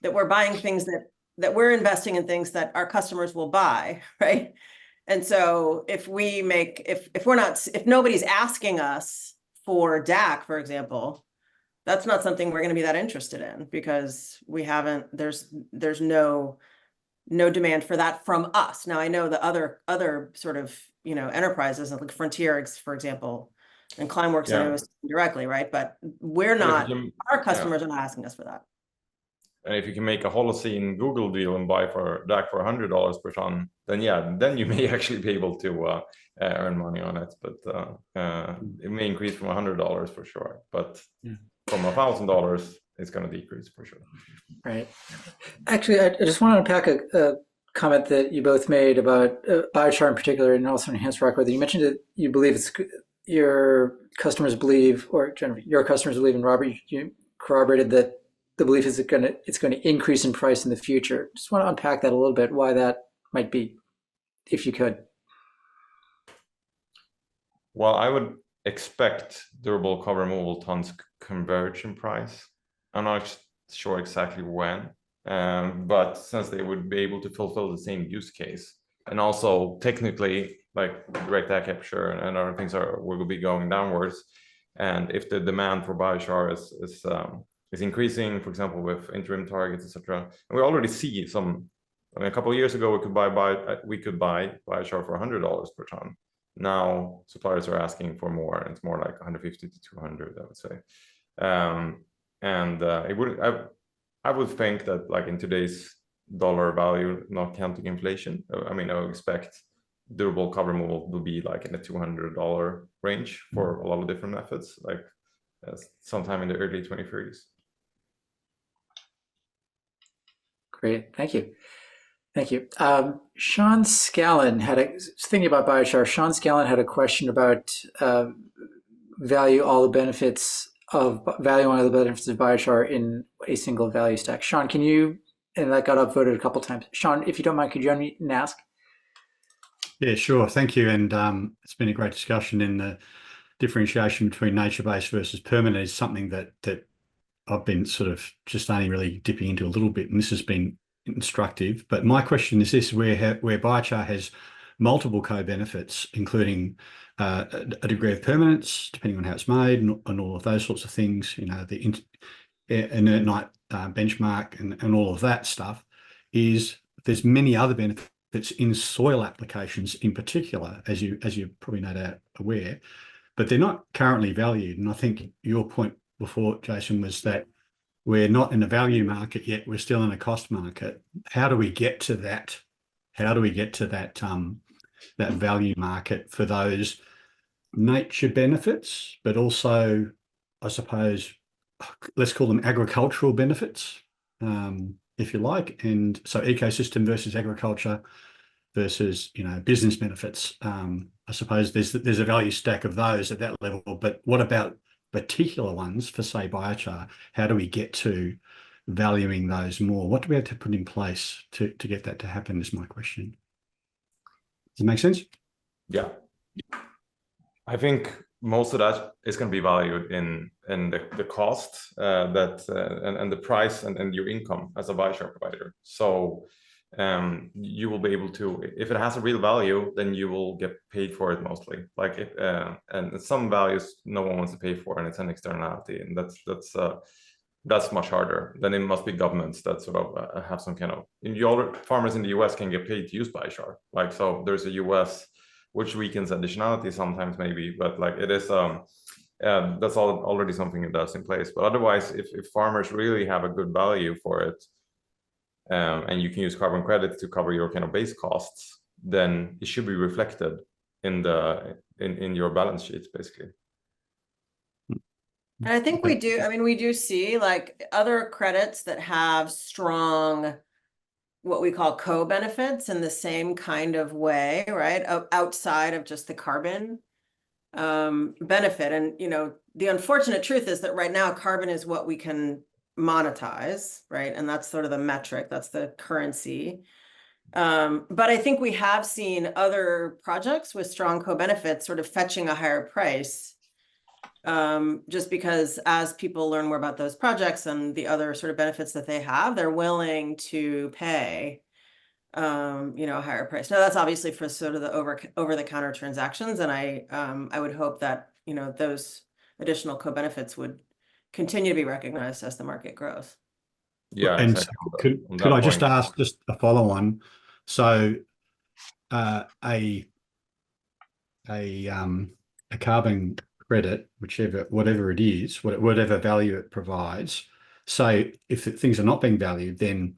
that we're buying things that we're investing in things that our customers will buy, right? And so if nobody's asking us for DAC, for example, that's not something we're going to be that interested in, because there's no demand for that from us. Now I know the other sort of, enterprises like Frontier, for example, and Climeworks, I know is directly, right? But our customers are not asking us for that. And if you can make a Holocene Google deal and buy for DAC for $100 per ton, then you may actually be able to earn money on it. But it may increase from $100 for sure. But from $1,000, it's going to decrease for sure. Right. Actually, I just want to unpack a comment that you both made about biochar in particular, and also enhanced rock weather. You mentioned that you believe your customers believe, or generally your customers believe, and Robert, you corroborated that the belief is it's going to increase in price in the future. Just want to unpack that a little bit, why that might be, if you could. Well, I would expect durable cover removal tons converge in price. I'm not sure exactly when, but since they would be able to fulfill the same use case, and also technically, like direct air capture and other things will be going downwards, and if the demand for biochar is increasing, for example, with interim targets, etc., and we already see some. I mean, a couple of years ago, we could buy biochar for $100 per ton. Now suppliers are asking for more, and it's more like 150 to 200, I would say. I would think that, like, in today's dollar value, not counting inflation, I mean, I would expect durable cover removal will be like in the $200 range for a lot of different methods, like sometime in the early 2030s. Great, thank you. Thank you. Sean Scallon thinking about biochar. Sean Scallon had a question about valuing all the benefits of biochar in a single value stack. Sean, can you, and that got upvoted a couple times. Sean, if you don't mind, could you unmute and ask? Yeah, sure. Thank you. And it's been a great discussion, in the differentiation between nature-based versus permanent is something that I've been sort of just only really dipping into a little bit, and this has been instructive. But my question is this: where biochar has multiple co-benefits, including a degree of permanence, depending on how it's made, and all of those sorts of things, the inert night benchmark and all of that stuff, there's many other benefits in soil applications in particular, as you're probably no doubt aware, but they're not currently valued. And I think your point before, Jason, was that we're not in a value market yet, we're still in a cost market. How do we get to that? How do we get to that value market for those nature benefits, but also, I suppose, let's call them agricultural benefits, if you like. And so ecosystem versus agriculture versus, business benefits. I suppose there's a value stack of those at that level, but what about particular ones for, say, biochar? How do we get to valuing those more? What do we have to put in place to get that to happen is my question. Does it make sense? Yeah. I think most of that is going to be valued in the cost and the price and your income as a biochar provider. So you will be able to, if it has a real value, then you will get paid for it mostly. Like and some values no one wants to pay for, and it's an externality, and that's much harder. Then it must be governments that sort of have some kind of. Farmers in the US can get paid to use biochar. Like, so there's a US, which weakens additionality sometimes maybe, but like it is that's already something that's in place. But otherwise, if farmers really have a good value for it, and you can use carbon credits to cover your kind of base costs, then it should be reflected in your balance sheets, basically. And I think we do. I mean, we do see like other credits that have strong, what we call co-benefits in the same kind of way, right? Outside of just the carbon benefit. And, the unfortunate truth is that right now carbon is what we can monetize, right? And that's sort of the metric, that's the currency. But I think we have seen other projects with strong co-benefits sort of fetching a higher price, just because as people learn more about those projects and the other sort of benefits that they have, they're willing to pay, a higher price. Now that's obviously for sort of the over-the-counter transactions, and I would hope that those additional co-benefits would continue to be recognized as the market grows. Yeah, And exactly. could I just ask just a follow on? So a carbon credit, whatever it is, whatever value it provides, say if things are not being valued, then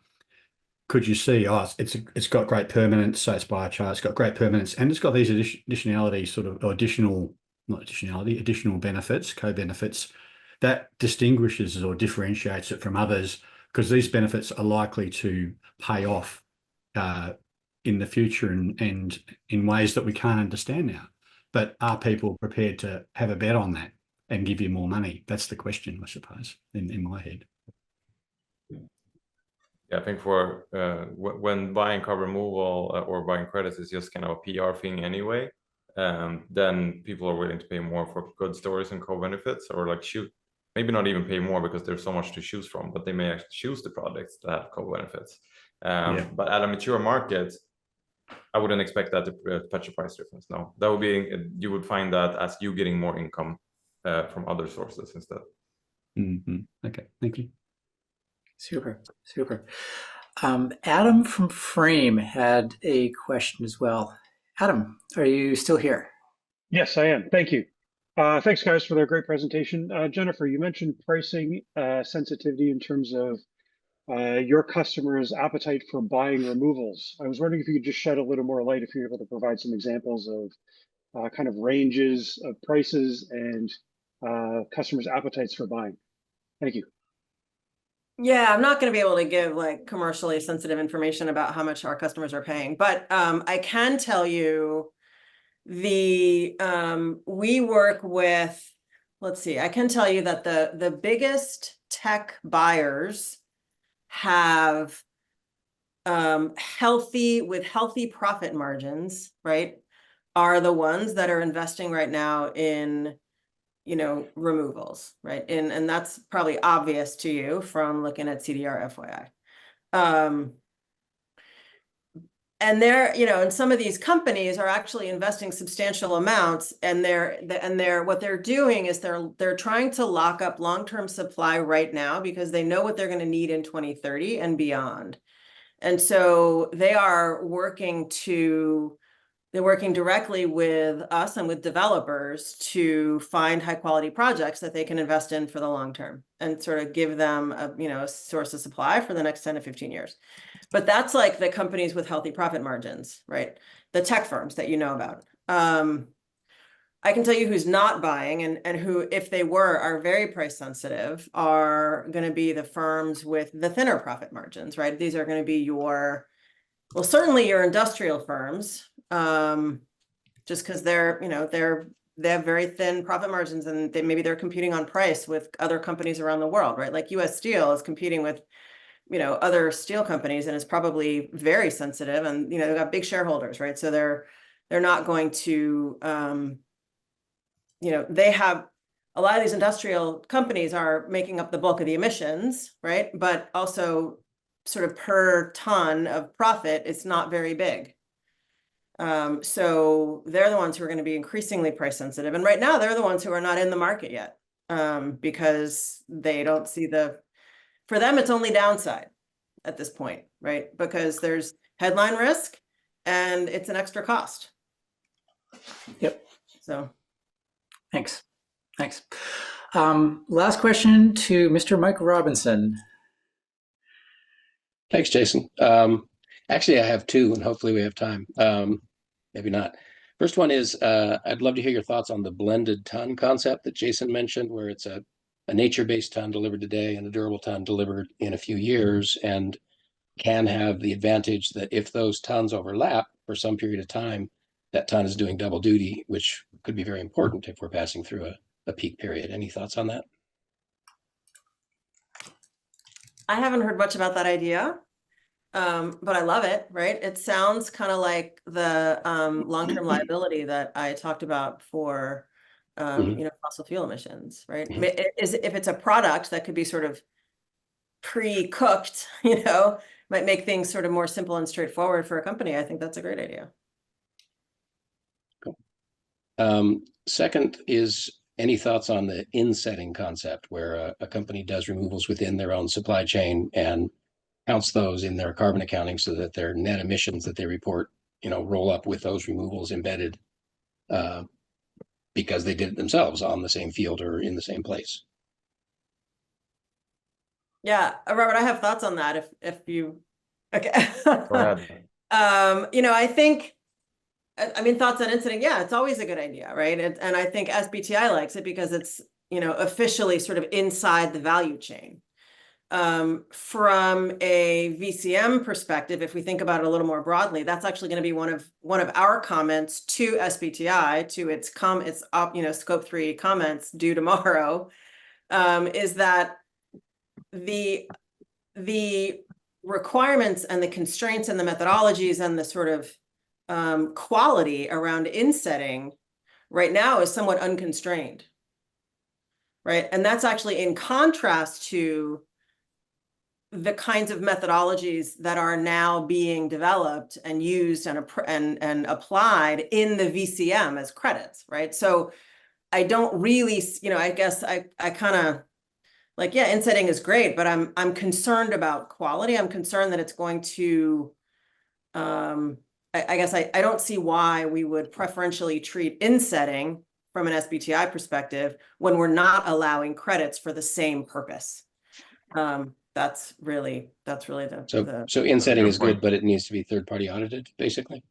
could you see, it's got great permanence, so it's biochar, it's got great permanence, and it's got these additional benefits, co-benefits, that distinguishes or differentiates it from others, because these benefits are likely to pay off in the future and in ways that we can't understand now. But are people prepared to have a bet on that and give you more money? That's the question, I suppose, in my head. Yeah, I think for when buying carbon removal or buying credits is just kind of a PR thing anyway, then people are willing to pay more for good stories and co-benefits, or like maybe not even pay more because there's so much to choose from, but they may actually choose the products that have co-benefits. But at a mature market, I wouldn't expect that to fetch a price difference. No, that would be, you would find that as you getting more income from other sources instead. Okay, thank you. Super. Adam from Frame had a question as well. Adam, are you still here? Yes, I am. Thank you. Thanks, guys, for their great presentation. Jennifer, you mentioned pricing sensitivity in terms of your customers' appetite for buying removals. I was wondering if you could just shed a little more light, if you're able to provide some examples of kind of ranges of prices and customers' appetites for buying. Thank you. Yeah, I'm not going to be able to give like commercially sensitive information about how much our customers are paying, but I can tell you we work with, let's see, I can tell you that the biggest tech buyers have healthy profit margins, right, are the ones that are investing right now in removals, right? And that's probably obvious to you from looking at CDR FYI. And and some of these companies are actually investing substantial amounts, and what they're doing is they're trying to lock up long-term supply right now because they know what they're going to need in 2030 and beyond. And so they're working directly with us and with developers to find high quality projects that they can invest in for the long term and sort of give them a source of supply for the next 10 to 15 years. But that's like the companies with healthy profit margins, right? The tech firms that you know about. I can tell you who's not buying and who, if they are very price sensitive, are going to be the firms with the thinner profit margins, right? These are going to be certainly your industrial firms, just because they have very thin profit margins, and maybe they're competing on price with other companies around the world, right? Like US Steel is competing with other steel companies, and is probably very sensitive, and they've got big shareholders, right? So they're not going to they have a lot of these industrial companies are making up the bulk of the emissions, right? But also sort of per ton of profit, it's not very big. So they're the ones who are going to be increasingly price sensitive. And right now they're the ones who are not in the market yet, because they don't see for them, it's only downside at this point, right? Because there's headline risk and it's an extra cost. Yep. So. Thanks. Last question to Mr. Mike Robinson. Thanks, Jason. Actually, I have two, and hopefully we have time. Maybe not. First one is, I'd love to hear your thoughts on the blended ton concept that Jason mentioned, where it's a nature-based ton delivered today and a durable ton delivered in a few years, and can have the advantage that if those tons overlap for some period of time, that ton is doing double duty, which could be very important if we're passing through a peak period. Any thoughts on that? I haven't heard much about that idea, but I love it, right? It sounds kind of like the long-term liability that I talked about for fossil fuel emissions, right? If it's a product that could be sort of pre-cooked, might make things sort of more simple and straightforward for a company. I think that's a great idea. Cool. Second is, any thoughts on the insetting concept, where a company does removals within their own supply chain and counts those in their carbon accounting so that their net emissions that they report, roll up with those removals embedded because they did it themselves on the same field or in the same place? Yeah, Robert, I have thoughts on that if you, okay. Go ahead. I think, thoughts on insetting, yeah, it's always a good idea, right? And I think SBTi likes it because it's, officially sort of inside the value chain. From a VCM perspective, if we think about it a little more broadly, that's actually going to be one of our comments to SBTi, to its scope 3 comments due tomorrow, is that the requirements and the constraints and the methodologies and the sort of quality around insetting right now is somewhat unconstrained, right? And that's actually in contrast to the kinds of methodologies that are now being developed and used and applied in the VCM as credits, right? So I don't really, I guess I kind of like, yeah, insetting is great, but I'm concerned about quality. I'm concerned that it's going to, I guess I don't see why we would preferentially treat insetting from an SBTi perspective when we're not allowing credits for the same purpose. That's really the so insetting is good, but it needs to be third-party audited, basically.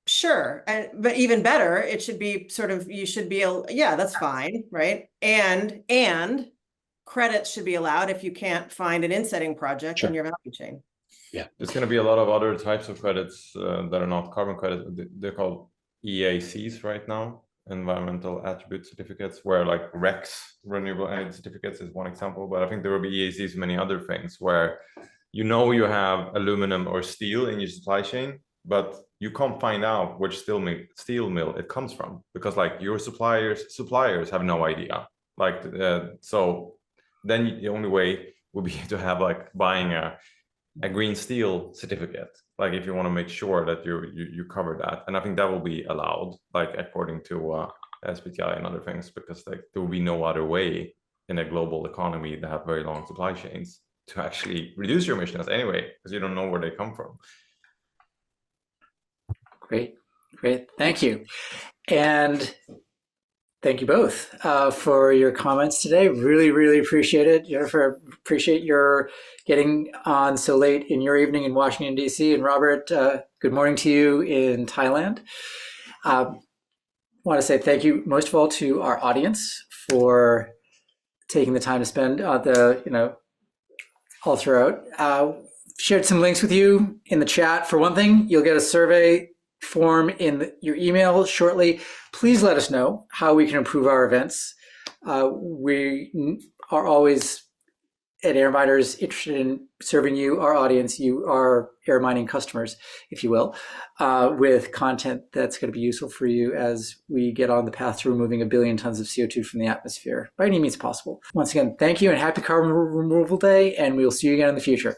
Sure, but even better, it should be sort of, yeah, that's fine, right? And credits should be allowed if you can't find an insetting project in your value chain. Yeah, there's going to be a lot of other types of credits that are not carbon credits. They're called EACs right now, environmental attribute certificates, where like RECs, renewable energy certificates, is one example. But I think there will be EACs, many other things, where you have aluminum or steel in your supply chain, but you can't find out which steel mill it comes from, because like your suppliers have no idea. Like so then the only way would be to have like buying a green steel certificate, like if you want to make sure that you cover that. And I think that will be allowed, like according to SBTi and other things, because like there will be no other way in a global economy that have very long supply chains to actually reduce your emissions anyway, because you don't know where they come from. Great. Thank you. And thank you both for your comments today. Really appreciate it. Jennifer, appreciate your getting on so late in your evening in Washington, D.C. And Robert, good morning to you in Thailand. Want to say thank you most of all to our audience for taking the time to spend all throughout. Shared some links with you in the chat. For one thing, you'll get a survey form in your email shortly. Please let us know how we can improve our events. We are always at AirMiners interested in serving you, our audience, you, our air mining customers, if you will, with content that's going to be useful for you as we get on the path to removing 1 billion tons of CO2 from the atmosphere by any means possible. Once again, thank you and happy Carbon Removal Day, and we will see you again in the future.